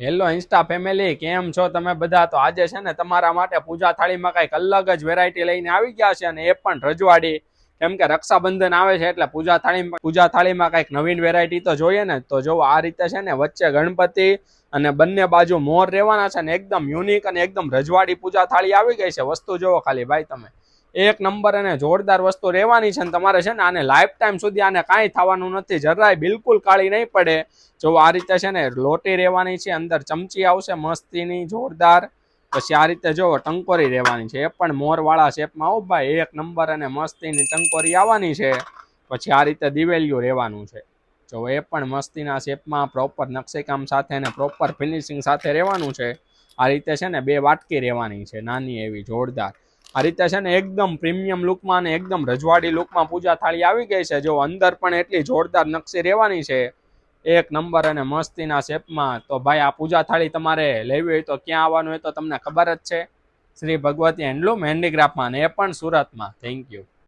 Hello Insta family, કેમ છો તમે બધા? તો આજે છે ને તમારા માટે પૂજા થાળીમાં કંઈક અલગ જ વેરાયટી લઈને આવી ગયા છે, અને એ પણ રજવાડી. કેમ કે રક્ષાબંધન આવે છે એટલે પૂજા થાળીમાં કંઈક નવીન વેરાયટી તો જોઈએ ને. તો જો આ રીતે છે ને વચ્ચે ગણપતિ અને બંને બાજુ મોર રહેવાના છે, ને એકદમ યુનિક અને એકદમ રજવાડી પૂજા થાળી આવી ગઈ છે. વસ્તુ જોવો ખાલી ભાઈ તમે, એક નંબર અને જોરદાર વસ્તુ રહેવાની છે. તમારે છે ને આને લાઈફ ટાઈમ સુધી આને કાંઈ થવાનું નથી, જરાય બિલકુલ કાળી નહીં પડે. જો આ રીતે છે ને લોટી રહેવાની છે, અંદર ચમચી આવશે મસ્તીની જોરદાર. પછી આ રીતે જો ટંકોરી રહેવાની છે, એ પણ મોરવાળા શેપમાં. હો ભાઈ, એક નંબર અને મસ્તીની ટંકોરી આવવાની છે. પછી આ રીતે દિવેલિયું રહેવાનું છે, જો એ પણ મસ્તીના શેપમાં પ્રોપર નકશીકામ સાથે અને પ્રોપર ફિનિશિંગ સાથે રહેવાનું છે. આ રીતે છે ને બે વાટકી રહેવાની છે, નાની એવી જોરદાર. આ રીતે છે ને એકદમ પ્રીમિયમ લુકમાં અને એકદમ રજવાડી લુકમાં પૂજા થાળી આવી ગઈ છે. જો અંદર પણ એટલી જોરદાર નકશી રહેવાની છે, એક નંબર અને મસ્તીના શેપમાં. તો ભાઈ આ પૂજા થાળી તમારે લેવી હોય તો ક્યાં આવવાનું હોય તો તમને ખબર જ છે, શ્રી ભગવતી હેન્ડલૂમ હેન્ડીક્રાફ્ટમાં, એ પણ સુરતમાં. Thank you.